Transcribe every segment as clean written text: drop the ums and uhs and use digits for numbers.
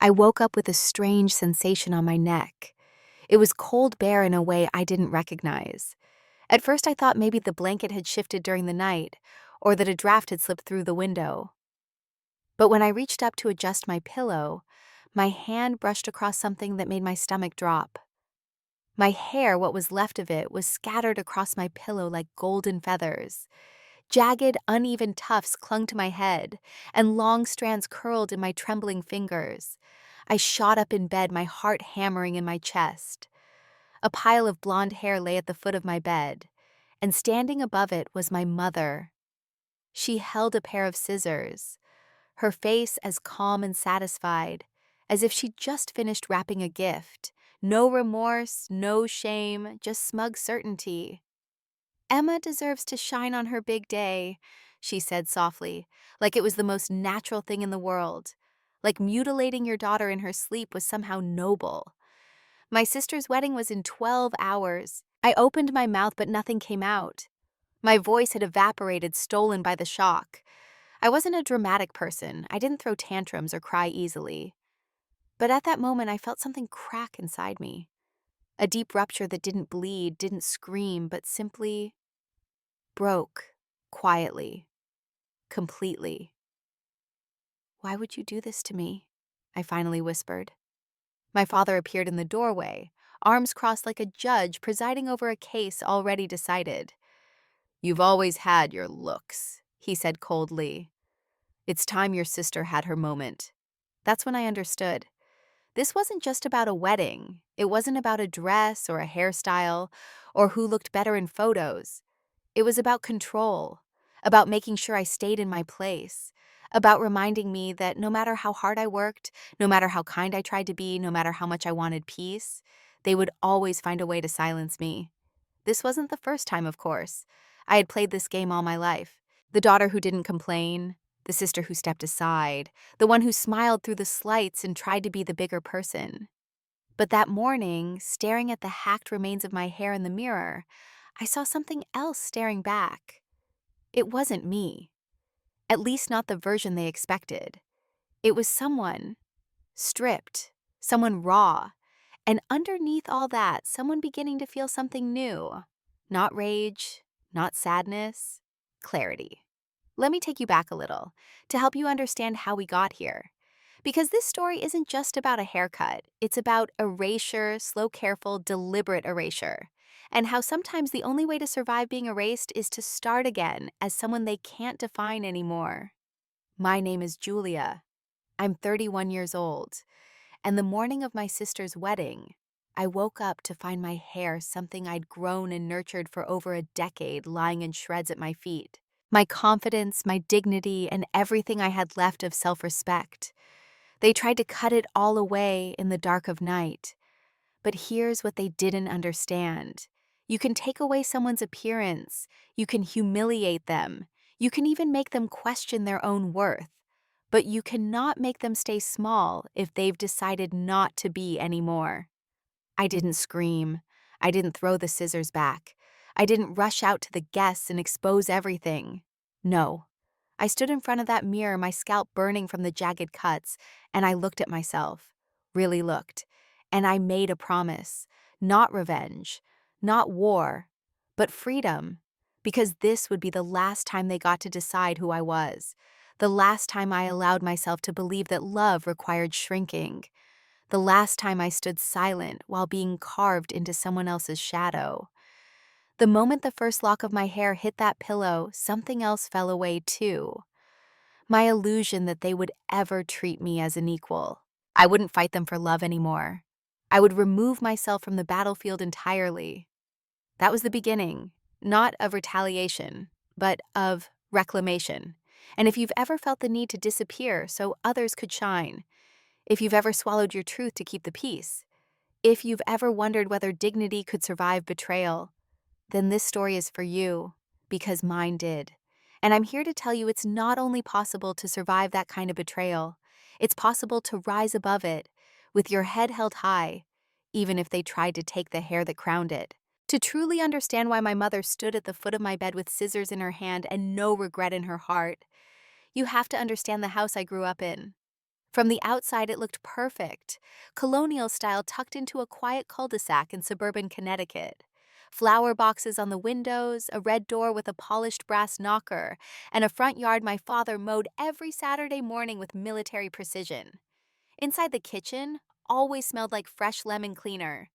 I woke up with a strange sensation on my neck. It was cold bare in a way I didn't recognize. At first, I thought maybe the blanket had shifted during the night, or that a draft had slipped through the window. But when I reached up to adjust my pillow, my hand brushed across something that made my stomach drop. My hair, what was left of it, was scattered across my pillow like golden feathers. Jagged, uneven tufts clung to my head, and long strands curled in my trembling fingers. I shot up in bed, my heart hammering in my chest. A pile of blonde hair lay at the foot of my bed, and standing above it was my mother. She held a pair of scissors, her face as calm and satisfied, as if she'd just finished wrapping a gift. No remorse, no shame, just smug certainty. "Emma deserves to shine on her big day," she said softly, like it was the most natural thing in the world. Like mutilating your daughter in her sleep was somehow noble. My sister's wedding was in 12 hours. I opened my mouth, but nothing came out. My voice had evaporated, stolen by the shock. I wasn't a dramatic person. I didn't throw tantrums or cry easily. But at that moment, I felt something crack inside me. A deep rupture that didn't bleed, didn't scream, but simply broke, quietly, completely. "Why would you do this to me?" I finally whispered. My father appeared in the doorway, arms crossed like a judge presiding over a case already decided. "You've always had your looks," he said coldly. "It's time your sister had her moment." That's when I understood. This wasn't just about a wedding. It wasn't about a dress or a hairstyle or who looked better in photos. It was about control, about making sure I stayed in my place, about reminding me that no matter how hard I worked, no matter how kind I tried to be, no matter how much I wanted peace, they would always find a way to silence me. This wasn't the first time, of course. I had played this game all my life. The daughter who didn't complain, the sister who stepped aside, the one who smiled through the slights and tried to be the bigger person. But that morning, staring at the hacked remains of my hair in the mirror, I saw something else staring back. It wasn't me. At least not the version they expected. It was someone stripped, someone raw, and underneath all that, someone beginning to feel something new. Not rage, not sadness, clarity. Let me take you back a little to help you understand how we got here. Because this story isn't just about a haircut, it's about erasure, slow, careful, deliberate erasure. And how sometimes the only way to survive being erased is to start again as someone they can't define anymore. My name is Julia. I'm 31 years old. And the morning of my sister's wedding, I woke up to find my hair, something I'd grown and nurtured for over a decade, lying in shreds at my feet. My confidence, my dignity, and everything I had left of self-respect. They tried to cut it all away in the dark of night. But here's what they didn't understand. You can take away someone's appearance. You can humiliate them. You can even make them question their own worth. But you cannot make them stay small if they've decided not to be anymore. I didn't scream. I didn't throw the scissors back. I didn't rush out to the guests and expose everything. No. I stood in front of that mirror, my scalp burning from the jagged cuts, and I looked at myself. Really looked. And I made a promise. Not revenge. Not war. But freedom. Because this would be the last time they got to decide who I was. The last time I allowed myself to believe that love required shrinking. The last time I stood silent while being carved into someone else's shadow. The moment the first lock of my hair hit that pillow, something else fell away too. My illusion that they would ever treat me as an equal. I wouldn't fight them for love anymore. I would remove myself from the battlefield entirely. That was the beginning, not of retaliation, but of reclamation. And if you've ever felt the need to disappear so others could shine, if you've ever swallowed your truth to keep the peace, if you've ever wondered whether dignity could survive betrayal, then this story is for you, because mine did. And I'm here to tell you it's not only possible to survive that kind of betrayal, it's possible to rise above it, with your head held high, even if they tried to take the hair that crowned it. To truly understand why my mother stood at the foot of my bed with scissors in her hand and no regret in her heart, you have to understand the house I grew up in. From the outside, it looked perfect, colonial style tucked into a quiet cul-de-sac in suburban Connecticut. Flower boxes on the windows, a red door with a polished brass knocker, and a front yard my father mowed every Saturday morning with military precision. Inside the kitchen, always smelled like fresh lemon cleaner.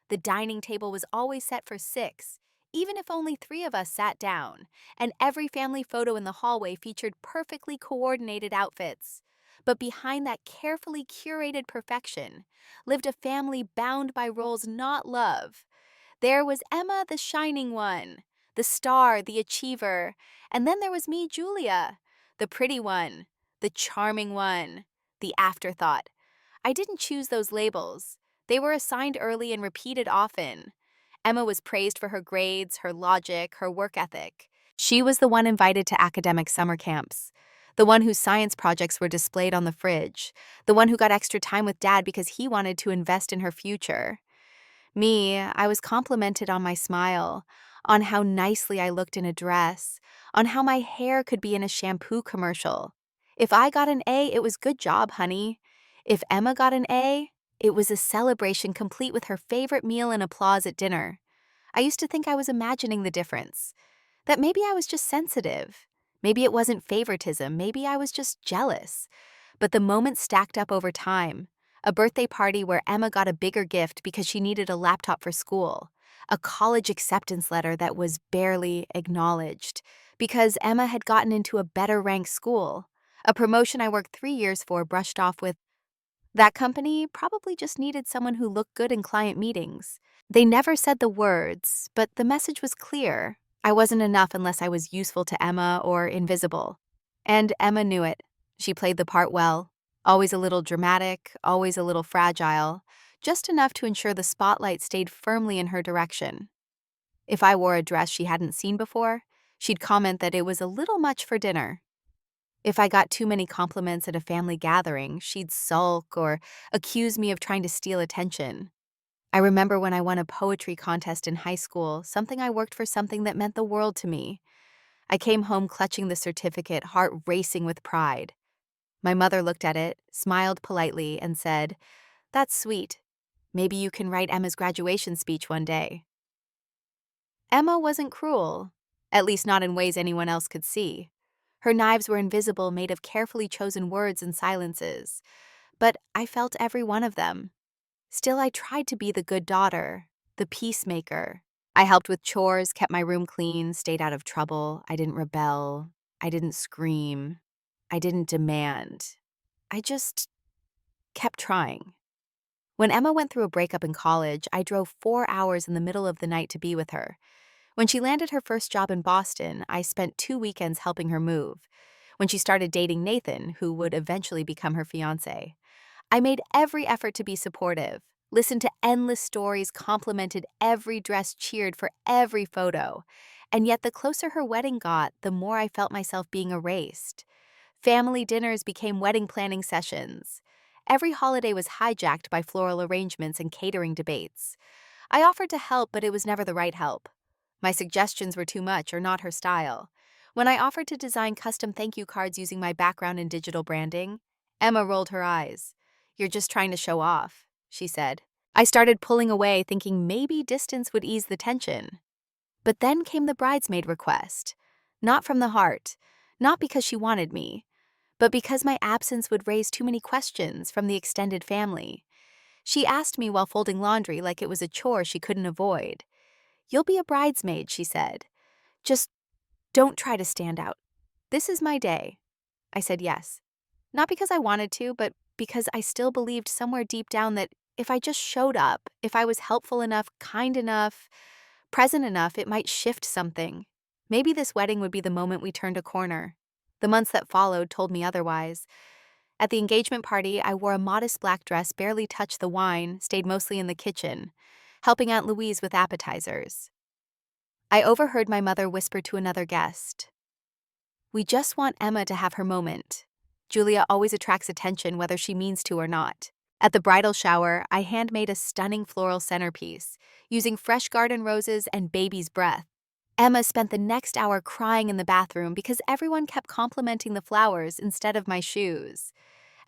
The dining table was always set for six, even if only three of us sat down, and every family photo in the hallway featured perfectly coordinated outfits. But behind that carefully curated perfection lived a family bound by roles not love. There was Emma, the shining one, the star, the achiever, and then there was me, Julia, the pretty one, the charming one, the afterthought. I didn't choose those labels. They were assigned early and repeated often. Emma was praised for her grades, her logic, her work ethic. She was the one invited to academic summer camps, the one whose science projects were displayed on the fridge, the one who got extra time with Dad because he wanted to invest in her future. Me, I was complimented on my smile, on how nicely I looked in a dress, on how my hair could be in a shampoo commercial. If I got an A, it was good job, honey. If Emma got an A, it was a celebration complete with her favorite meal and applause at dinner. I used to think I was imagining the difference, that maybe I was just sensitive. Maybe it wasn't favoritism, maybe I was just jealous. But the moments stacked up over time. A birthday party where Emma got a bigger gift because she needed a laptop for school. A college acceptance letter that was barely acknowledged because Emma had gotten into a better ranked school. A promotion I worked 3 years for brushed off with, that company probably just needed someone who looked good in client meetings. They never said the words, but the message was clear. I wasn't enough unless I was useful to Emma or invisible. And Emma knew it. She played the part well, always a little dramatic, always a little fragile, just enough to ensure the spotlight stayed firmly in her direction. If I wore a dress she hadn't seen before, she'd comment that it was a little much for dinner. If I got too many compliments at a family gathering, she'd sulk or accuse me of trying to steal attention. I remember when I won a poetry contest in high school, something I worked for, something that meant the world to me. I came home clutching the certificate, heart racing with pride. My mother looked at it, smiled politely, and said, "That's sweet. Maybe you can write Emma's graduation speech one day." Emma wasn't cruel, at least not in ways anyone else could see. Her knives were invisible, made of carefully chosen words and silences, but I felt every one of them. Still, I tried to be the good daughter, the peacemaker. I helped with chores, kept my room clean, stayed out of trouble. I didn't rebel. I didn't scream. I didn't demand. I just kept trying. When Emma went through a breakup in college, I drove 4 hours in the middle of the night to be with her. When she landed her first job in Boston, I spent 2 weekends helping her move. When she started dating Nathan, who would eventually become her fiancé, I made every effort to be supportive, listened to endless stories, complimented every dress, cheered for every photo. And yet the closer her wedding got, the more I felt myself being erased. Family dinners became wedding planning sessions. Every holiday was hijacked by floral arrangements and catering debates. I offered to help, but it was never the right help. My suggestions were too much or not her style. When I offered to design custom thank you cards using my background in digital branding, Emma rolled her eyes. "You're just trying to show off," she said. I started pulling away, thinking maybe distance would ease the tension. But then came the bridesmaid request. Not from the heart, not because she wanted me, but because my absence would raise too many questions from the extended family. She asked me while folding laundry like it was a chore she couldn't avoid. "You'll be a bridesmaid," she said. "Just don't try to stand out. This is my day." I said yes. Not because I wanted to, but because I still believed somewhere deep down that if I just showed up, if I was helpful enough, kind enough, present enough, it might shift something. Maybe this wedding would be the moment we turned a corner. The months that followed told me otherwise. At the engagement party, I wore a modest black dress, barely touched the wine, stayed mostly in the kitchen, helping Aunt Louise with appetizers. I overheard my mother whisper to another guest, "We just want Emma to have her moment. Julia always attracts attention whether she means to or not." At the bridal shower, I handmade a stunning floral centerpiece, using fresh garden roses and baby's breath. Emma spent the next hour crying in the bathroom because everyone kept complimenting the flowers instead of my shoes.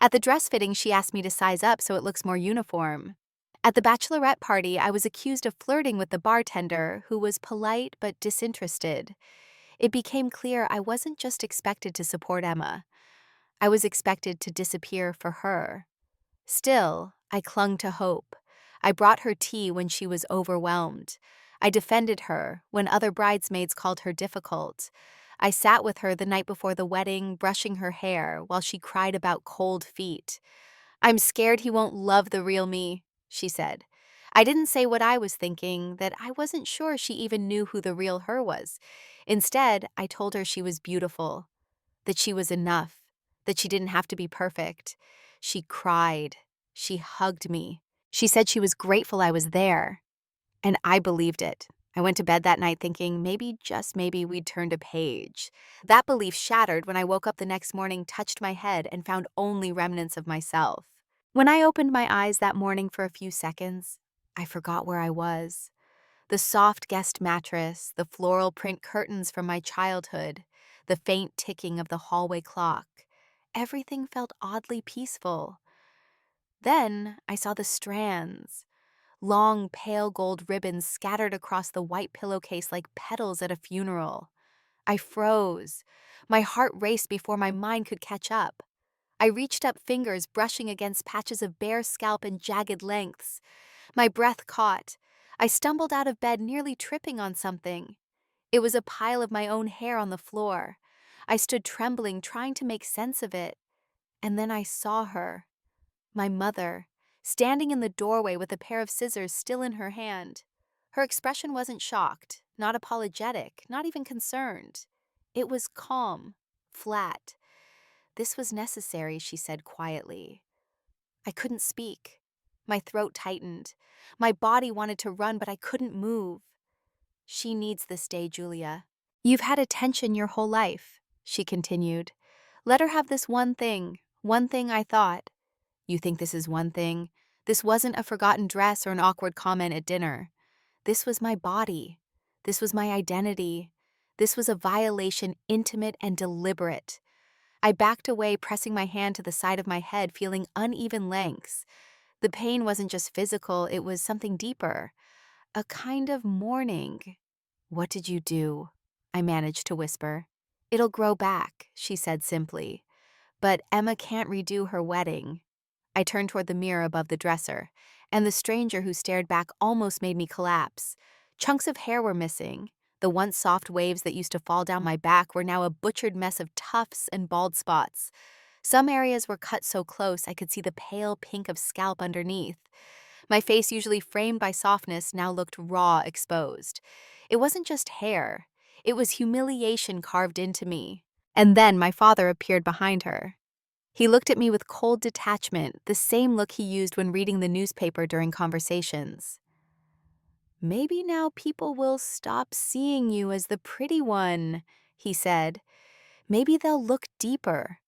At the dress fitting, she asked me to size up so it looks more uniform. At the bachelorette party, I was accused of flirting with the bartender, who was polite but disinterested. It became clear I wasn't just expected to support Emma. I was expected to disappear for her. Still, I clung to hope. I brought her tea when she was overwhelmed. I defended her when other bridesmaids called her difficult. I sat with her the night before the wedding, brushing her hair while she cried about cold feet. "I'm scared he won't love the real me," she said. I didn't say what I was thinking, that I wasn't sure she even knew who the real her was. Instead, I told her she was beautiful, that she was enough, that she didn't have to be perfect. She cried. She hugged me. She said she was grateful I was there. And I believed it. I went to bed that night thinking maybe, just maybe, we'd turned a page. That belief shattered when I woke up the next morning, touched my head, and found only remnants of myself. When I opened my eyes that morning for a few seconds, I forgot where I was. The soft guest mattress, the floral print curtains from my childhood, the faint ticking of the hallway clock. Everything felt oddly peaceful. Then I saw the strands, long pale gold ribbons scattered across the white pillowcase like petals at a funeral. I froze. My heart raced before my mind could catch up. I reached up, fingers brushing against patches of bare scalp and jagged lengths. My breath caught. I stumbled out of bed, nearly tripping on something. It was a pile of my own hair on the floor. I stood trembling, trying to make sense of it. And then I saw her, my mother, standing in the doorway with a pair of scissors still in her hand. Her expression wasn't shocked, not apologetic, not even concerned. It was calm, flat. "This was necessary," she said quietly. I couldn't speak. My throat tightened. My body wanted to run, but I couldn't move. "She needs this day, Julia. You've had attention your whole life," she continued. "Let her have this one thing I thought." "You think this is one thing?" This wasn't a forgotten dress or an awkward comment at dinner. This was my body. This was my identity. This was a violation, intimate and deliberate. I backed away, pressing my hand to the side of my head, feeling uneven lengths. The pain wasn't just physical, it was something deeper. A kind of mourning. "What did you do?" I managed to whisper. "It'll grow back," she said simply. "But Emma can't redo her wedding." I turned toward the mirror above the dresser, and the stranger who stared back almost made me collapse. Chunks of hair were missing. The once soft waves that used to fall down my back were now a butchered mess of tufts and bald spots. Some areas were cut so close I could see the pale pink of scalp underneath. My face, usually framed by softness, now looked raw, exposed. It wasn't just hair. It was humiliation carved into me. And then my father appeared behind her. He looked at me with cold detachment, the same look he used when reading the newspaper during conversations. "Maybe now people will stop seeing you as the pretty one," he said. "Maybe they'll look deeper.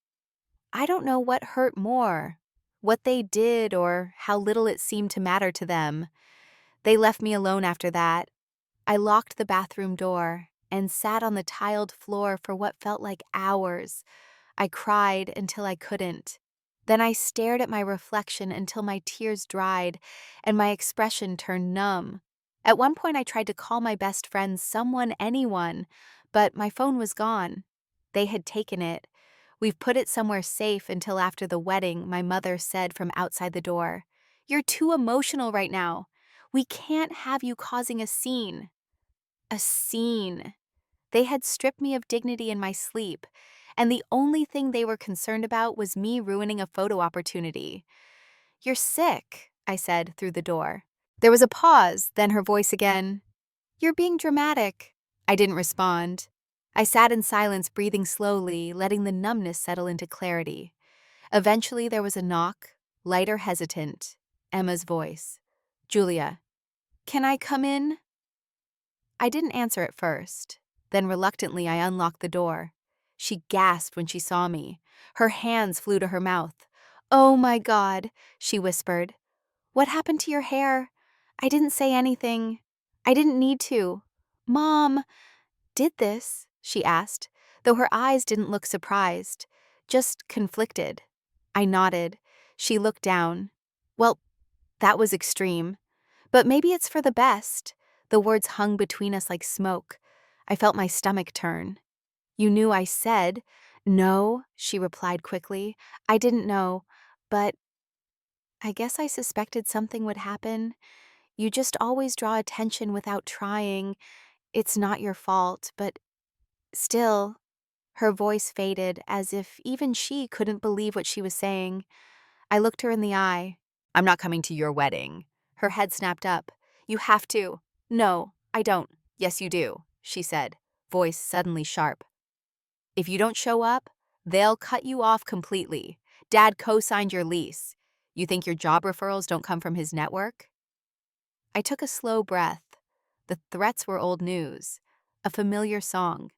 I don't know what hurt more, what they did or how little it seemed to matter to them." They left me alone after that. I locked the bathroom door and sat on the tiled floor for what felt like hours. I cried until I couldn't. Then I stared at my reflection until my tears dried and my expression turned numb. At one point, I tried to call my best friend, someone, anyone, but my phone was gone. They had taken it. "We've put it somewhere safe until after the wedding," my mother said from outside the door. "You're too emotional right now. We can't have you causing a scene." A scene. They had stripped me of dignity in my sleep, and the only thing they were concerned about was me ruining a photo opportunity. "You're sick," I said through the door. There was a pause, then her voice again. "You're being dramatic." I didn't respond. I sat in silence, breathing slowly, letting the numbness settle into clarity. Eventually there was a knock, light or hesitant. Emma's voice. "Julia, can I come in?" I didn't answer at first. Then reluctantly I unlocked the door. She gasped when she saw me. Her hands flew to her mouth. "Oh my God," she whispered. "What happened to your hair?" I didn't say anything. I didn't need to. "Mom did this?" she asked, though her eyes didn't look surprised, just conflicted. I nodded. She looked down. Well, that was extreme. But maybe it's for the best. The words hung between us like smoke. I felt my stomach turn. You knew I said, "No," she replied quickly. I didn't know, but I guess I suspected something would happen. You just always draw attention without trying. It's not your fault, but still. Her voice faded as if even she couldn't believe what she was saying. I looked her in the eye. "I'm not coming to your wedding." Her head snapped up. "You have to." "No, I don't." "Yes, you do," she said, voice suddenly sharp. "If you don't show up, they'll cut you off completely. Dad co-signed your lease. You think your job referrals don't come from his network?" I took a slow breath. The threats were old news. A familiar song.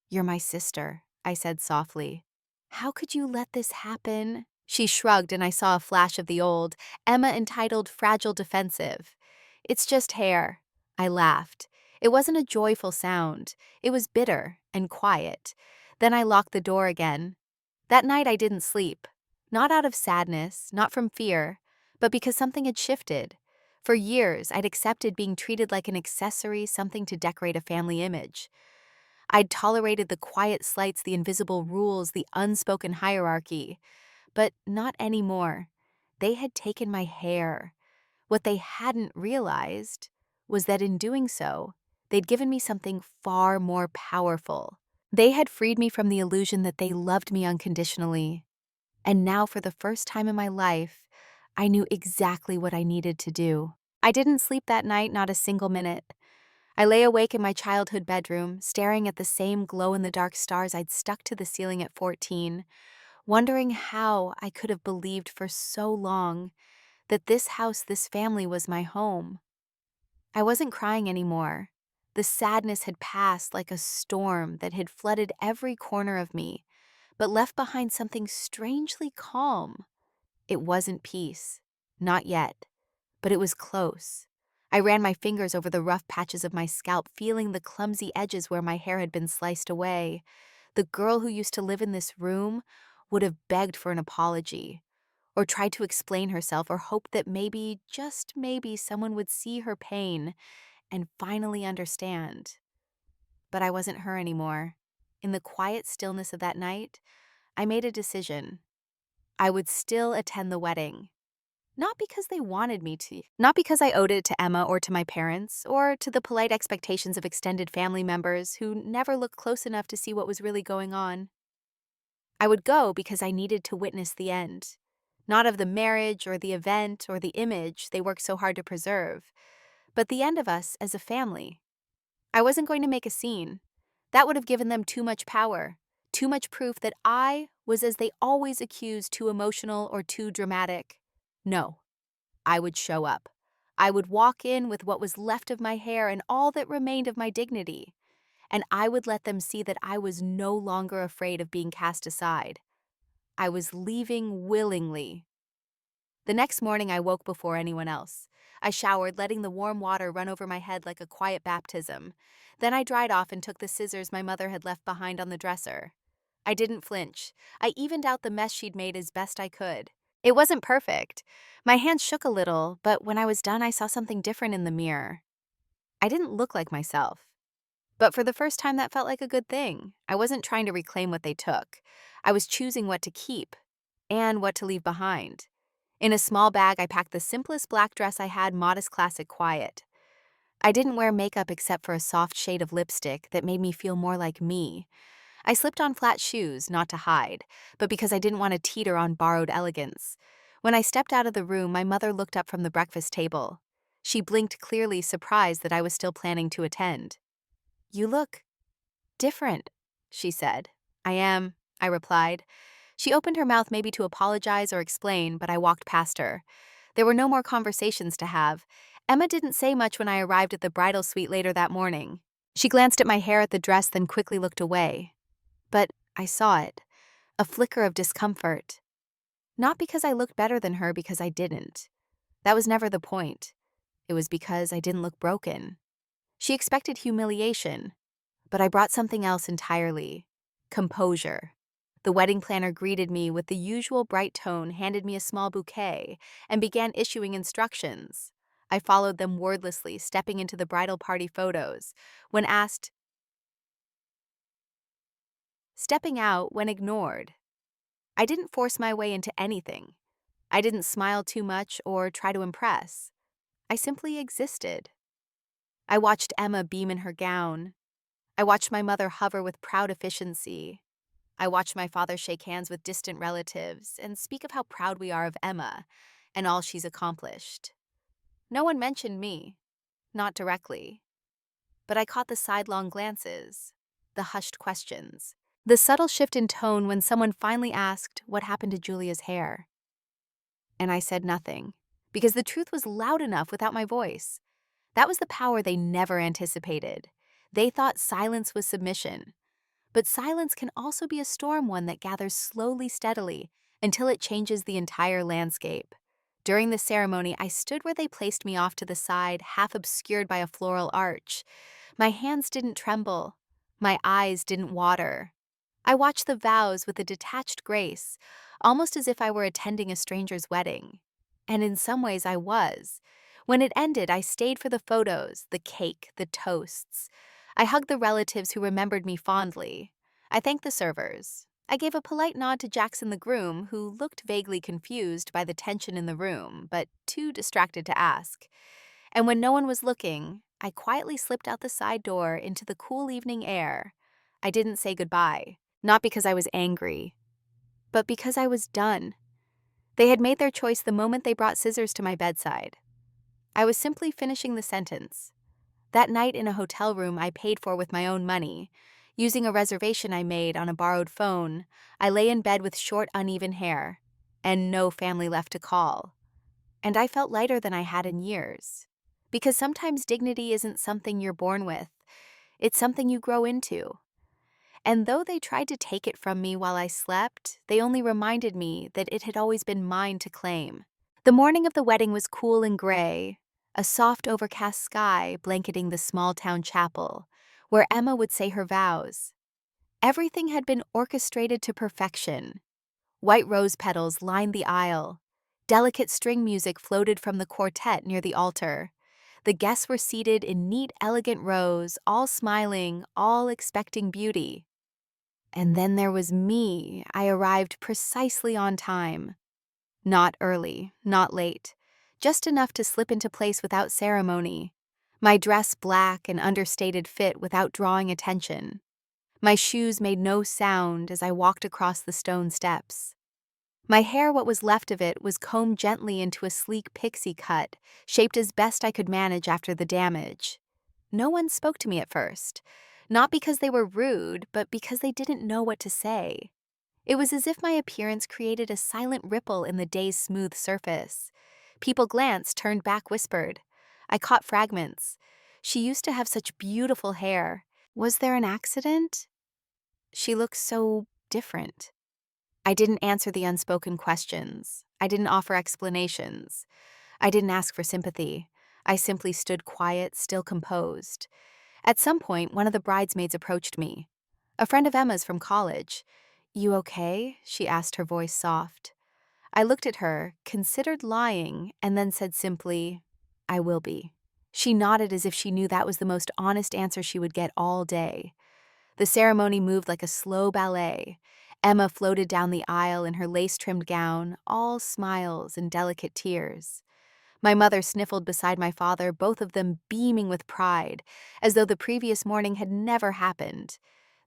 "You're my sister," I said softly. "How could you let this happen?" She shrugged and I saw a flash of the old, Emma entitled Fragile Defensive. "It's just hair." I laughed. It wasn't a joyful sound. It was bitter and quiet. Then I locked the door again. That night I didn't sleep. Not out of sadness, not from fear, but because something had shifted. For years, I'd accepted being treated like an accessory, something to decorate a family image. I'd tolerated the quiet slights, the invisible rules, the unspoken hierarchy. But not anymore. They had taken my hair. What they hadn't realized was that in doing so, they'd given me something far more powerful. They had freed me from the illusion that they loved me unconditionally. And now, for the first time in my life, I knew exactly what I needed to do. I didn't sleep that night, not a single minute. I lay awake in my childhood bedroom, staring at the same glow-in-the-dark stars I'd stuck to the ceiling at 14, wondering how I could have believed for so long that this house, this family was my home. I wasn't crying anymore. The sadness had passed like a storm that had flooded every corner of me, but left behind something strangely calm. It wasn't peace. Not yet. But it was close. I ran my fingers over the rough patches of my scalp, feeling the clumsy edges where my hair had been sliced away. The girl who used to live in this room would have begged for an apology, or tried to explain herself, or hoped that maybe, just maybe, someone would see her pain and finally understand. But I wasn't her anymore. In the quiet stillness of that night, I made a decision. I would still attend the wedding. Not because they wanted me to, not because I owed it to Emma or to my parents, or to the polite expectations of extended family members who never looked close enough to see what was really going on. I would go because I needed to witness the end. Not of the marriage or the event or the image they worked so hard to preserve, but the end of us as a family. I wasn't going to make a scene. That would have given them too much power, too much proof that I was, as they always accused, too emotional or too dramatic. No. I would show up. I would walk in with what was left of my hair and all that remained of my dignity. And I would let them see that I was no longer afraid of being cast aside. I was leaving willingly. The next morning I woke before anyone else. I showered, letting the warm water run over my head like a quiet baptism. Then I dried off and took the scissors my mother had left behind on the dresser. I didn't flinch. I evened out the mess she'd made as best I could. It wasn't perfect. My hands shook a little, but when I was done, I saw something different in the mirror. I didn't look like myself. But for the first time, that felt like a good thing. I wasn't trying to reclaim what they took. I was choosing what to keep and what to leave behind. In a small bag, I packed the simplest black dress I had, modest, classic, quiet. I didn't wear makeup except for a soft shade of lipstick that made me feel more like me. I slipped on flat shoes, not to hide, but because I didn't want to teeter on borrowed elegance. When I stepped out of the room, my mother looked up from the breakfast table. She blinked, clearly surprised that I was still planning to attend. "You look different," she said. "I am," I replied. She opened her mouth maybe to apologize or explain, but I walked past her. There were no more conversations to have. Emma didn't say much when I arrived at the bridal suite later that morning. She glanced at my hair, at the dress, then quickly looked away. But I saw it, a flicker of discomfort. Not because I looked better than her, because I didn't. That was never the point. It was because I didn't look broken. She expected humiliation, but I brought something else entirely. Composure. The wedding planner greeted me with the usual bright tone, handed me a small bouquet, and began issuing instructions. I followed them wordlessly, stepping into the bridal party photos. When asked, stepping out when ignored. I didn't force my way into anything. I didn't smile too much or try to impress. I simply existed. I watched Emma beam in her gown. I watched my mother hover with proud efficiency. I watched my father shake hands with distant relatives and speak of how proud we are of Emma and all she's accomplished. No one mentioned me, not directly, but I caught the sidelong glances, the hushed questions, the subtle shift in tone when someone finally asked what happened to Julia's hair. And I said nothing, because the truth was loud enough without my voice. That was the power they never anticipated. They thought silence was submission. But silence can also be a storm, one that gathers slowly, steadily, until it changes the entire landscape. During the ceremony, I stood where they placed me off to the side, half obscured by a floral arch. My hands didn't tremble. My eyes didn't water. I watched the vows with a detached grace, almost as if I were attending a stranger's wedding. And in some ways I was. When it ended, I stayed for the photos, the cake, the toasts. I hugged the relatives who remembered me fondly. I thanked the servers. I gave a polite nod to Jackson the groom, who looked vaguely confused by the tension in the room, but too distracted to ask. And when no one was looking, I quietly slipped out the side door into the cool evening air. I didn't say goodbye, not because I was angry, but because I was done. They had made their choice the moment they brought scissors to my bedside. I was simply finishing the sentence. That night in a hotel room I paid for with my own money, using a reservation I made on a borrowed phone, I lay in bed with short, uneven hair, and no family left to call. And I felt lighter than I had in years. Because sometimes dignity isn't something you're born with, it's something you grow into. And though they tried to take it from me while I slept, they only reminded me that it had always been mine to claim. The morning of the wedding was cool and gray, a soft overcast sky blanketing the small-town chapel, where Emma would say her vows. Everything had been orchestrated to perfection. White rose petals lined the aisle. Delicate string music floated from the quartet near the altar. The guests were seated in neat, elegant rows, all smiling, all expecting beauty. And then there was me. I arrived precisely on time. Not early, not late, just enough to slip into place without ceremony. My dress black and understated fit without drawing attention. My shoes made no sound as I walked across the stone steps. My hair, what was left of it, was combed gently into a sleek pixie cut, shaped as best I could manage after the damage. No one spoke to me at first, not because they were rude, but because they didn't know what to say. It was as if my appearance created a silent ripple in the day's smooth surface. People glanced, turned back, whispered. I caught fragments. She used to have such beautiful hair. Was there an accident? She looked so different. I didn't answer the unspoken questions. I didn't offer explanations. I didn't ask for sympathy. I simply stood quiet, still composed. At some point, one of the bridesmaids approached me. A friend of Emma's from college. "You okay?" she asked, her voice soft. I looked at her, considered lying, and then said simply, "I will be." She nodded as if she knew that was the most honest answer she would get all day. The ceremony moved like a slow ballet. Emma floated down the aisle in her lace-trimmed gown, all smiles and delicate tears. My mother sniffled beside my father, both of them beaming with pride, as though the previous morning had never happened.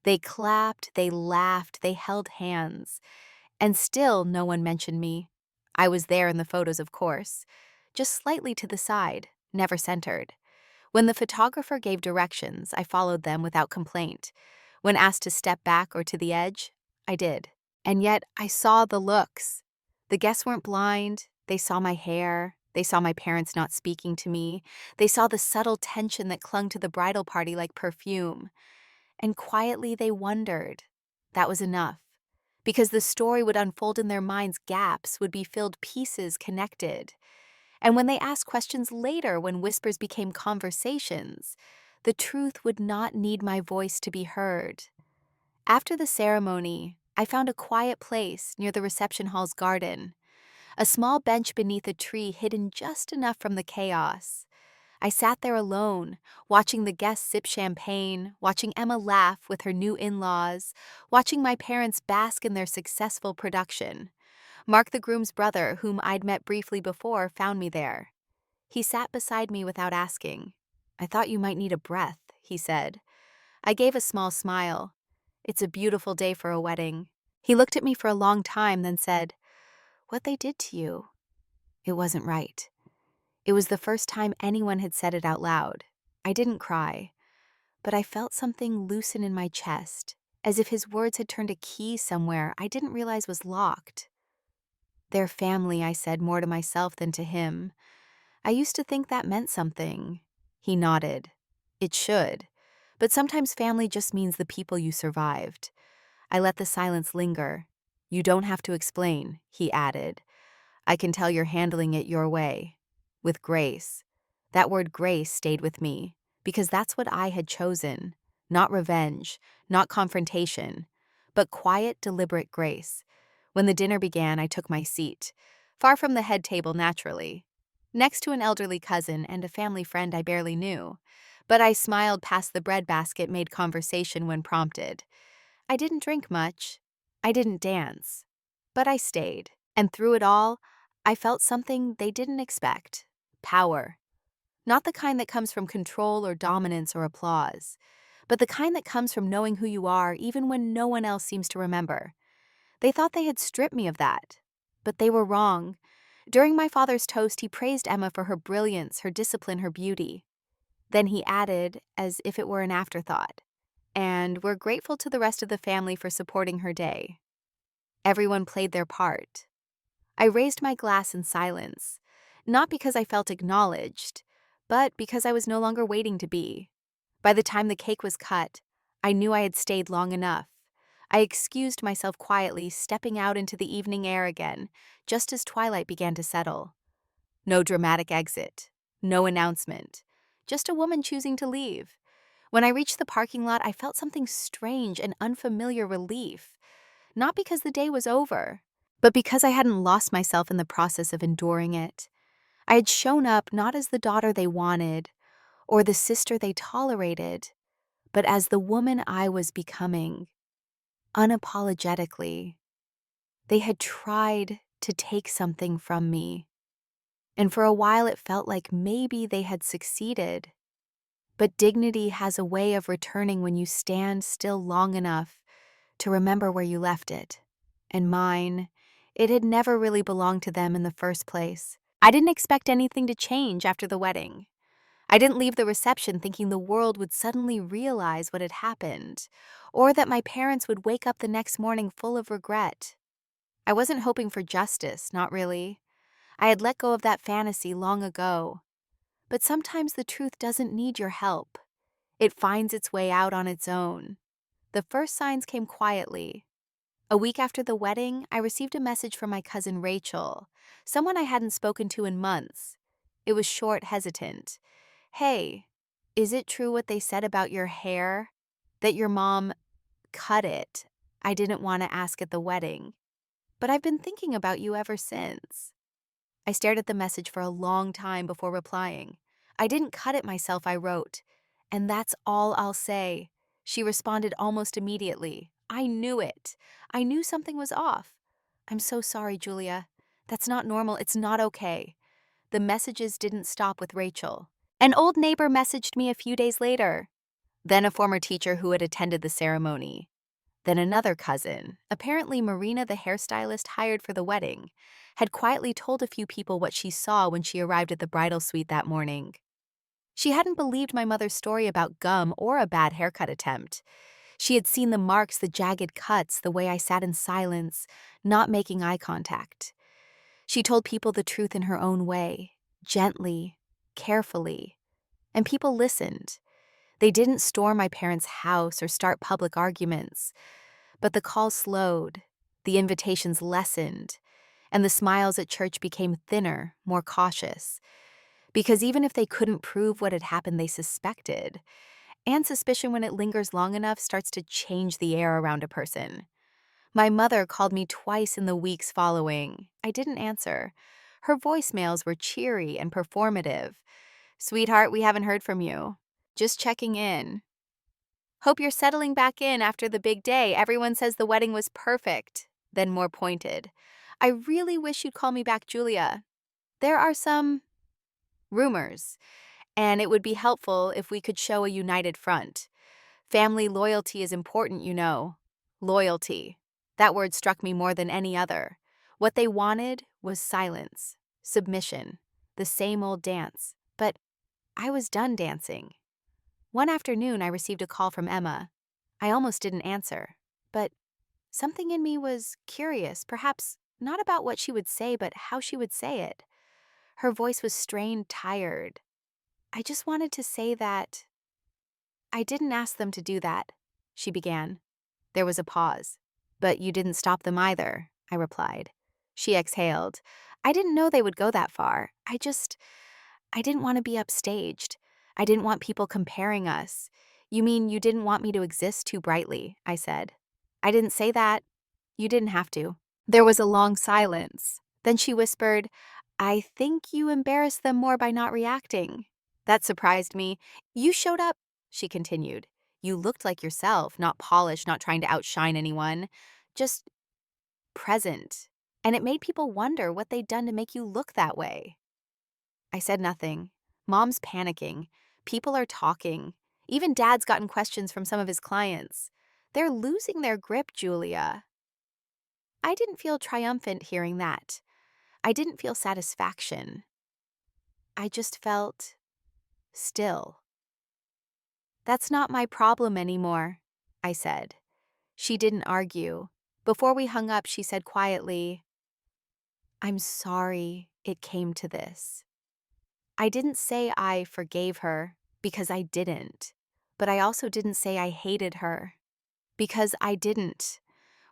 They clapped, they laughed, they held hands. And still no one mentioned me. I was there in the photos, of course, just slightly to the side, never centered. When the photographer gave directions, I followed them without complaint. When asked to step back or to the edge, I did. And yet I saw the looks. The guests weren't blind. They saw my hair. They saw my parents not speaking to me. They saw the subtle tension that clung to the bridal party like perfume. And quietly they wondered. That was enough. Because the story would unfold in their minds, gaps would be filled, pieces connected. And when they asked questions later, when whispers became conversations, the truth would not need my voice to be heard. After the ceremony, I found a quiet place near the reception hall's garden, a small bench beneath a tree hidden just enough from the chaos. I sat there alone, watching the guests sip champagne, watching Emma laugh with her new in-laws, watching my parents bask in their successful production. Mark, the groom's brother, whom I'd met briefly before, found me there. He sat beside me without asking. "I thought you might need a breath," he said. I gave a small smile. "It's a beautiful day for a wedding." He looked at me for a long time, then said, "What they did to you, it wasn't right." It was the first time anyone had said it out loud. I didn't cry, but I felt something loosen in my chest, as if his words had turned a key somewhere I didn't realize was locked. "Their family," I said, more to myself than to him. "I used to think that meant something." He nodded. "It should. But sometimes family just means the people you survived." I let the silence linger. "You don't have to explain," he added. "I can tell you're handling it your way. With grace." That word grace stayed with me, because that's what I had chosen. Not revenge, not confrontation, but quiet, deliberate grace. When the dinner began, I took my seat, far from the head table naturally, next to an elderly cousin and a family friend I barely knew. But I smiled past the breadbasket, made conversation when prompted. I didn't drink much. I didn't dance. But I stayed. And through it all, I felt something they didn't expect. Power. Not the kind that comes from control or dominance or applause, but the kind that comes from knowing who you are even when no one else seems to remember. They thought they had stripped me of that. But they were wrong. During my father's toast, he praised Emma for her brilliance, her discipline, her beauty. Then he added, as if it were an afterthought, "And we're grateful to the rest of the family for supporting her day." Everyone played their part. I raised my glass in silence, not because I felt acknowledged, but because I was no longer waiting to be. By the time the cake was cut, I knew I had stayed long enough. I excused myself quietly, stepping out into the evening air again, just as twilight began to settle. No dramatic exit, no announcement, just a woman choosing to leave. When I reached the parking lot, I felt something strange, an unfamiliar relief. Not because the day was over, but because I hadn't lost myself in the process of enduring it. I had shown up not as the daughter they wanted, or the sister they tolerated, but as the woman I was becoming, unapologetically. They had tried to take something from me, and for a while it felt like maybe they had succeeded. But dignity has a way of returning when you stand still long enough to remember where you left it. And mine, it had never really belonged to them in the first place. I didn't expect anything to change after the wedding. I didn't leave the reception thinking the world would suddenly realize what had happened, or that my parents would wake up the next morning full of regret. I wasn't hoping for justice, not really. I had let go of that fantasy long ago. But sometimes the truth doesn't need your help. It finds its way out on its own. The first signs came quietly. A week after the wedding, I received a message from my cousin Rachel, someone I hadn't spoken to in months. It was short, hesitant. "Hey, is it true what they said about your hair? That your mom cut it? I didn't want to ask at the wedding, but I've been thinking about you ever since." I stared at the message for a long time before replying. "I didn't cut it myself," I wrote. "And that's all I'll say." She responded almost immediately. "I knew it. I knew something was off. I'm so sorry, Julia. That's not normal. It's not okay." The messages didn't stop with Rachel. An old neighbor messaged me a few days later. Then a former teacher who had attended the ceremony. Then another cousin, apparently Marina, the hairstylist hired for the wedding, had quietly told a few people what she saw when she arrived at the bridal suite that morning. She hadn't believed my mother's story about gum or a bad haircut attempt. She had seen the marks, the jagged cuts, the way I sat in silence, not making eye contact. She told people the truth in her own way, gently, carefully, and people listened. They didn't storm my parents' house or start public arguments, but the calls slowed, the invitations lessened, and the smiles at church became thinner, more cautious. Because even if they couldn't prove what had happened, they suspected. And suspicion, when it lingers long enough, starts to change the air around a person. My mother called me twice in the weeks following. I didn't answer. Her voicemails were cheery and performative. "Sweetheart, we haven't heard from you. Just checking in. Hope you're settling back in after the big day. Everyone says the wedding was perfect." Then more pointed. "I really wish you'd call me back, Julia. There are some rumors, and it would be helpful if we could show a united front. Family loyalty is important, you know." Loyalty. That word struck me more than any other. What they wanted was silence, submission, the same old dance. But I was done dancing. One afternoon, I received a call from Emma. I almost didn't answer, but something in me was curious, perhaps not about what she would say, but how she would say it. Her voice was strained, tired. "I just wanted to say that I didn't ask them to do that," she began. There was a pause. "But you didn't stop them either," I replied. She exhaled. "I didn't know they would go that far. I didn't want to be upstaged. I didn't want people comparing us." "You mean you didn't want me to exist too brightly?" I said. "I didn't say that. You didn't have to." There was a long silence. Then she whispered, "I think you embarrassed them more by not reacting." That surprised me. "You showed up," she continued. "You looked like yourself, not polished, not trying to outshine anyone. Just present. And it made people wonder what they'd done to make you look that way." I said nothing. Mom's panicking. People are talking. Even Dad's gotten questions from some of his clients. They're losing their grip, Julia. I didn't feel triumphant hearing that. I didn't feel satisfaction. I just felt still. "That's not my problem anymore," I said. She didn't argue. Before we hung up, she said quietly, "I'm sorry it came to this." I didn't say I forgave her, because I didn't. But I also didn't say I hated her, because I didn't.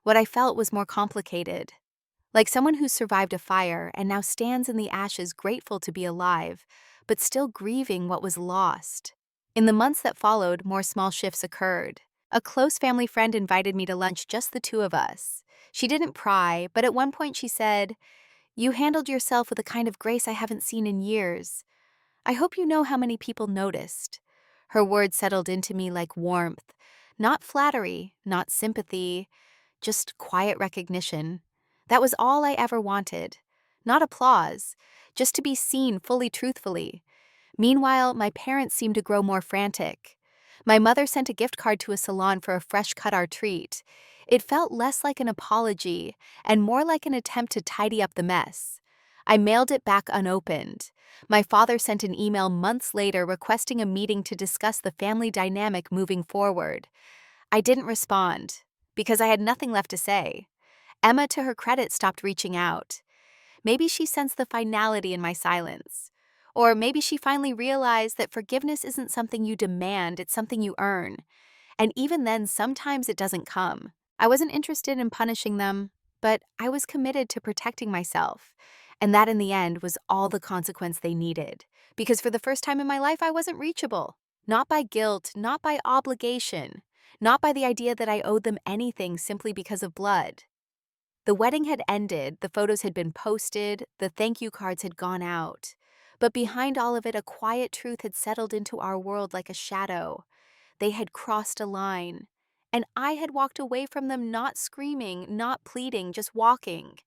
What I felt was more complicated. Like someone who survived a fire and now stands in the ashes grateful to be alive, but still grieving what was lost. In the months that followed, more small shifts occurred. A close family friend invited me to lunch, just the two of us. She didn't pry, but at one point she said, "You handled yourself with a kind of grace I haven't seen in years. I hope you know how many people noticed." Her words settled into me like warmth. Not flattery, not sympathy, just quiet recognition. That was all I ever wanted. Not applause, just to be seen fully truthfully. Meanwhile, my parents seemed to grow more frantic. My mother sent a gift card to a salon for a fresh cut-our treat. It felt less like an apology and more like an attempt to tidy up the mess. I mailed it back unopened. My father sent an email months later requesting a meeting to discuss the family dynamic moving forward. I didn't respond, because I had nothing left to say. Emma, to her credit, stopped reaching out. Maybe she sensed the finality in my silence. Or maybe she finally realized that forgiveness isn't something you demand, it's something you earn. And even then, sometimes it doesn't come. I wasn't interested in punishing them, but I was committed to protecting myself. And that, in the end, was all the consequence they needed. Because for the first time in my life, I wasn't reachable. Not by guilt, not by obligation, not by the idea that I owed them anything simply because of blood. The wedding had ended, the photos had been posted, the thank you cards had gone out. But behind all of it, a quiet truth had settled into our world like a shadow. They had crossed a line, and I had walked away from them, not screaming, not pleading, just walking.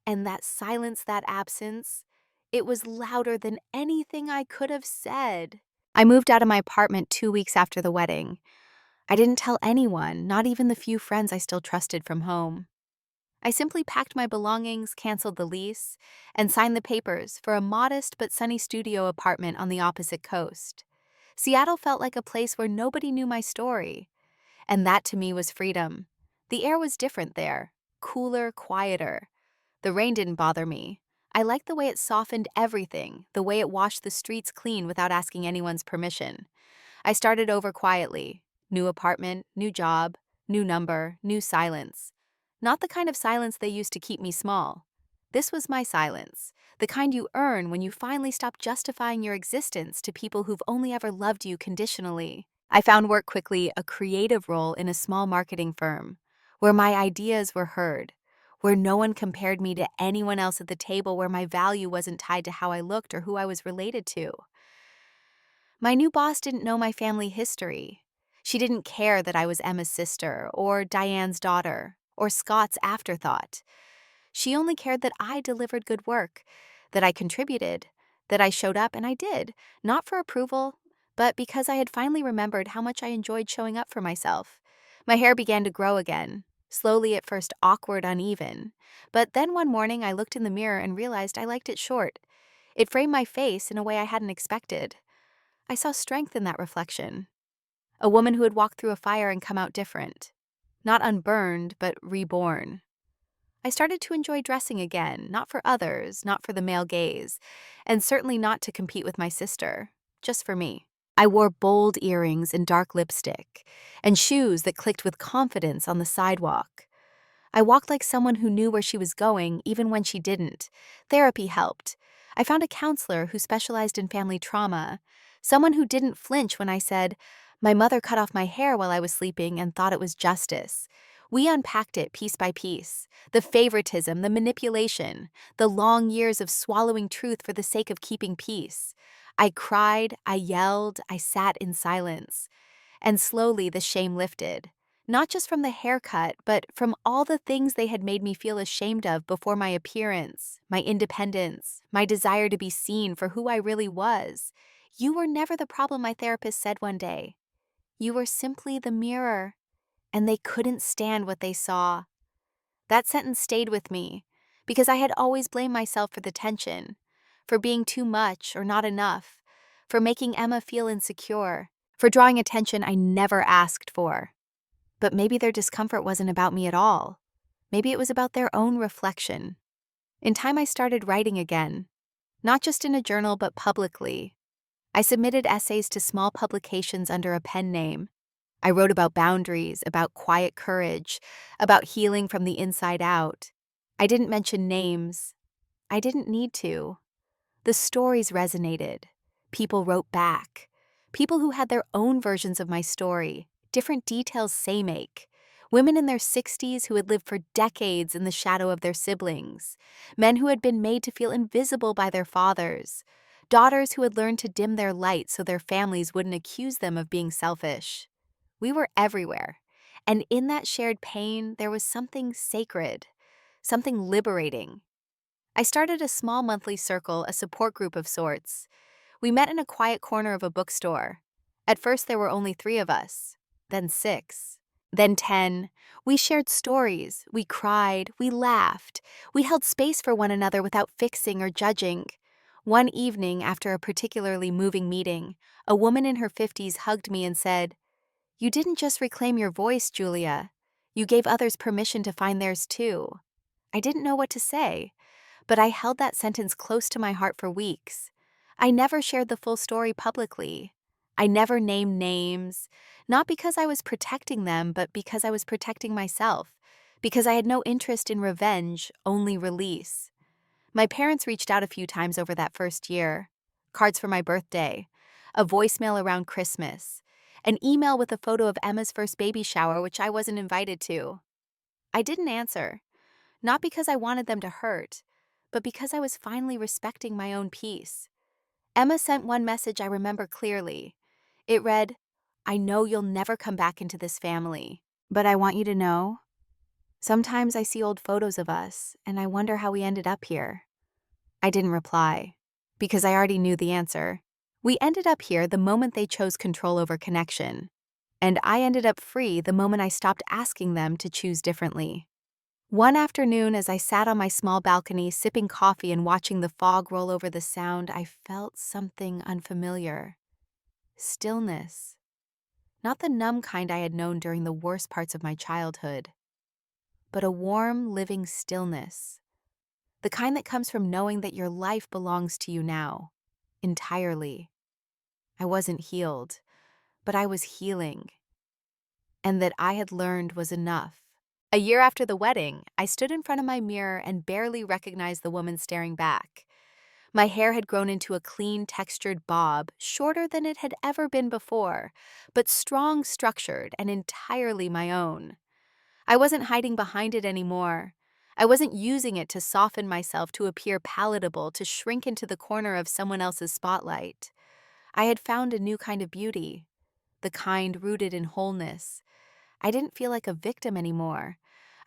And that silence, that absence, it was louder than anything I could have said. I moved out of my apartment 2 weeks after the wedding. I didn't tell anyone, not even the few friends I still trusted from home. I simply packed my belongings, canceled the lease, and signed the papers for a modest but sunny studio apartment on the opposite coast. Seattle felt like a place where nobody knew my story, and that to me was freedom. The air was different there, cooler, quieter. The rain didn't bother me. I liked the way it softened everything, the way it washed the streets clean without asking anyone's permission. I started over quietly. New apartment, new job, new number, new silence. Not the kind of silence they used to keep me small. This was my silence, the kind you earn when you finally stop justifying your existence to people who've only ever loved you conditionally. I found work quickly, a creative role in a small marketing firm. where my ideas were heard, where no one compared me to anyone else at the table, where my value wasn't tied to how I looked or who I was related to. My new boss didn't know my family history. She didn't care that I was Emma's sister, or Diane's daughter, or Scott's afterthought. She only cared that I delivered good work, that I contributed, that I showed up, and I did, not for approval, but because I had finally remembered how much I enjoyed showing up for myself. My hair began to grow again, slowly at first awkward, uneven. But then one morning I looked in the mirror and realized I liked it short. It framed my face in a way I hadn't expected. I saw strength in that reflection. A woman who had walked through a fire and come out different. Not unburned, but reborn. I started to enjoy dressing again, not for others, not for the male gaze, and certainly not to compete with my sister, just for me. I wore bold earrings and dark lipstick, and shoes that clicked with confidence on the sidewalk. I walked like someone who knew where she was going, even when she didn't. Therapy helped. I found a counselor who specialized in family trauma, someone who didn't flinch when I said, "My mother cut off my hair while I was sleeping and thought it was justice." We unpacked it piece by piece. The favoritism, the manipulation, the long years of swallowing truth for the sake of keeping peace. I cried, I yelled, I sat in silence. And slowly the shame lifted. Not just from the haircut, but from all the things they had made me feel ashamed of before: my appearance, my independence, my desire to be seen for who I really was. "You were never the problem," my therapist said one day. "You were simply the mirror." And they couldn't stand what they saw. That sentence stayed with me because I had always blamed myself for the tension, for being too much or not enough, for making Emma feel insecure, for drawing attention I never asked for. But maybe their discomfort wasn't about me at all. Maybe it was about their own reflection. In time, I started writing again, not just in a journal, but publicly. I submitted essays to small publications under a pen name. I wrote about boundaries, about quiet courage, about healing from the inside out. I didn't mention names. I didn't need to. The stories resonated. People wrote back. People who had their own versions of my story, different details, same ache. Women in their 60s who had lived for decades in the shadow of their siblings. Men who had been made to feel invisible by their fathers. Daughters who had learned to dim their light so their families wouldn't accuse them of being selfish. We were everywhere. And in that shared pain, there was something sacred, something liberating. I started a small monthly circle, a support group of sorts. We met in a quiet corner of a bookstore. At first, there were only 3 of us, then 6, then 10. We shared stories, we cried, we laughed. We held space for one another without fixing or judging. One evening, after a particularly moving meeting, a woman in her 50s hugged me and said, "You didn't just reclaim your voice, Julia. You gave others permission to find theirs too." I didn't know what to say, but I held that sentence close to my heart for weeks. I never shared the full story publicly. I never named names, not because I was protecting them, but because I was protecting myself, because I had no interest in revenge, only release. My parents reached out a few times over that first year. Cards for my birthday, a voicemail around Christmas, an email with a photo of Emma's first baby shower, which I wasn't invited to. I didn't answer, not because I wanted them to hurt, but because I was finally respecting my own peace. Emma sent one message I remember clearly. It read, "I know you'll never come back into this family, but I want you to know, sometimes I see old photos of us, and I wonder how we ended up here." I didn't reply, because I already knew the answer. We ended up here the moment they chose control over connection, and I ended up free the moment I stopped asking them to choose differently. One afternoon, as I sat on my small balcony sipping coffee and watching the fog roll over the Sound, I felt something unfamiliar. Stillness. Not the numb kind I had known during the worst parts of my childhood, but a warm, living stillness. The kind that comes from knowing that your life belongs to you now, entirely. I wasn't healed, but I was healing, and that I had learned was enough. A year after the wedding, I stood in front of my mirror and barely recognized the woman staring back. My hair had grown into a clean, textured bob, shorter than it had ever been before, but strong, structured, and entirely my own. I wasn't hiding behind it anymore. I wasn't using it to soften myself, to appear palatable, to shrink into the corner of someone else's spotlight. I had found a new kind of beauty, the kind rooted in wholeness. I didn't feel like a victim anymore.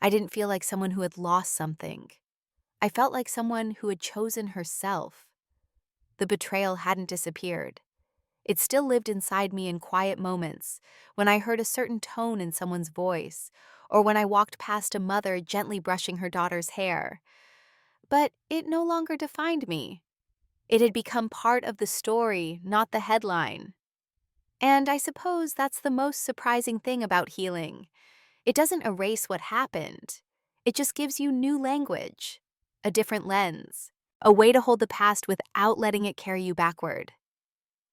I didn't feel like someone who had lost something. I felt like someone who had chosen herself. The betrayal hadn't disappeared. It still lived inside me in quiet moments, when I heard a certain tone in someone's voice, or when I walked past a mother gently brushing her daughter's hair. But it no longer defined me. It had become part of the story, not the headline. And I suppose that's the most surprising thing about healing. It doesn't erase what happened. It just gives you new language, a different lens, a way to hold the past without letting it carry you backward.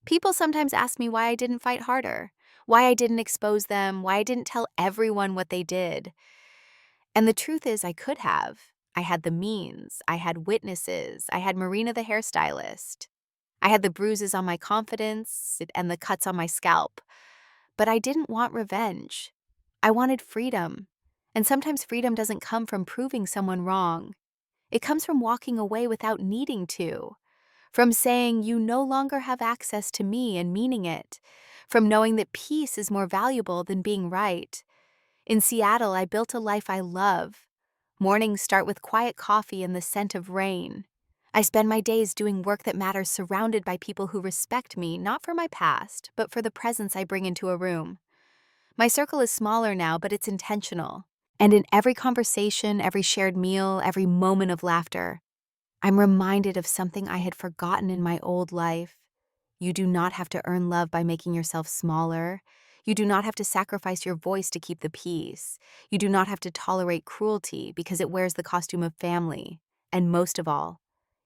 People sometimes ask me why I didn't fight harder, why I didn't expose them, why I didn't tell everyone what they did. And the truth is, I could have. I had the means, I had witnesses, I had Marina the hairstylist. I had the bruises on my confidence and the cuts on my scalp. But I didn't want revenge. I wanted freedom. And sometimes freedom doesn't come from proving someone wrong. It comes from walking away without needing to. From saying you no longer have access to me and meaning it. From knowing that peace is more valuable than being right. In Seattle, I built a life I love. Mornings start with quiet coffee and the scent of rain. I spend my days doing work that matters, surrounded by people who respect me, not for my past, but for the presence I bring into a room. My circle is smaller now, but it's intentional. And in every conversation, every shared meal, every moment of laughter, I'm reminded of something I had forgotten in my old life. You do not have to earn love by making yourself smaller. You do not have to sacrifice your voice to keep the peace. You do not have to tolerate cruelty because it wears the costume of family. And most of all,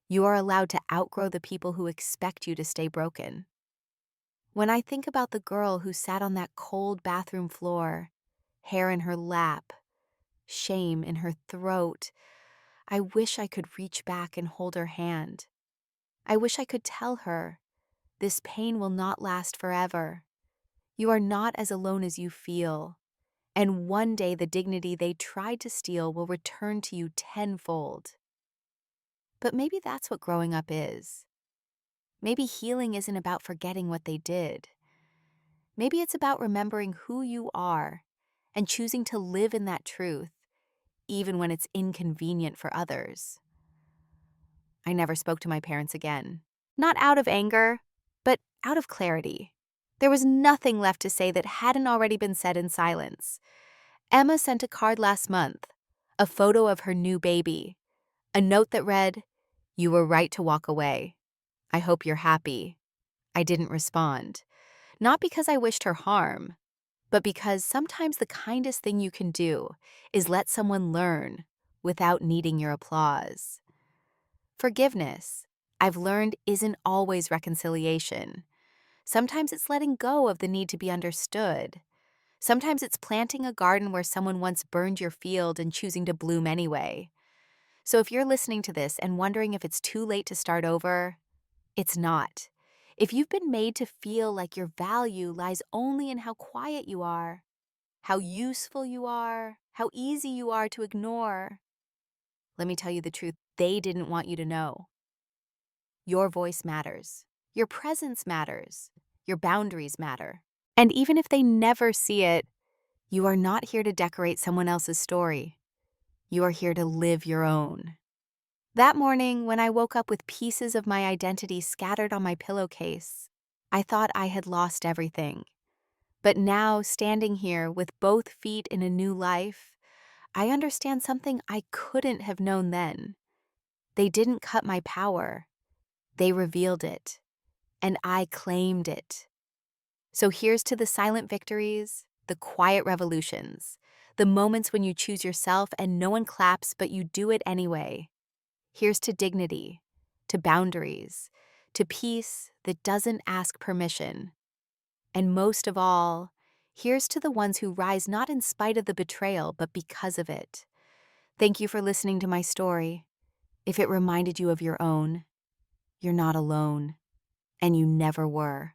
you are allowed to outgrow the people who expect you to stay broken. When I think about the girl who sat on that cold bathroom floor, hair in her lap, shame in her throat, I wish I could reach back and hold her hand. I wish I could tell her, this pain will not last forever. You are not as alone as you feel. And one day the dignity they tried to steal will return to you tenfold. But maybe that's what growing up is. Maybe healing isn't about forgetting what they did. Maybe it's about remembering who you are and choosing to live in that truth, even when it's inconvenient for others. I never spoke to my parents again. Not out of anger, but out of clarity. There was nothing left to say that hadn't already been said in silence. Emma sent a card last month, a photo of her new baby, a note that read, "You were right to walk away. I hope you're happy." I didn't respond. Not because I wished her harm, but because sometimes the kindest thing you can do is let someone learn without needing your applause. Forgiveness, I've learned, isn't always reconciliation. Sometimes it's letting go of the need to be understood. Sometimes it's planting a garden where someone once burned your field and choosing to bloom anyway. So if you're listening to this and wondering if it's too late to start over, it's not. If you've been made to feel like your value lies only in how quiet you are, how useful you are, how easy you are to ignore, let me tell you the truth they didn't want you to know. Your voice matters. Your presence matters. Your boundaries matter. And even if they never see it, you are not here to decorate someone else's story. You are here to live your own. That morning, when I woke up with pieces of my identity scattered on my pillowcase, I thought I had lost everything. But now, standing here with both feet in a new life, I understand something I couldn't have known then. They didn't cut my power. They revealed it. And I claimed it. So here's to the silent victories, the quiet revolutions, the moments when you choose yourself and no one claps but you do it anyway. Here's to dignity, to boundaries, to peace that doesn't ask permission. And most of all, here's to the ones who rise not in spite of the betrayal, but because of it. Thank you for listening to my story. If it reminded you of your own, you're not alone, and you never were.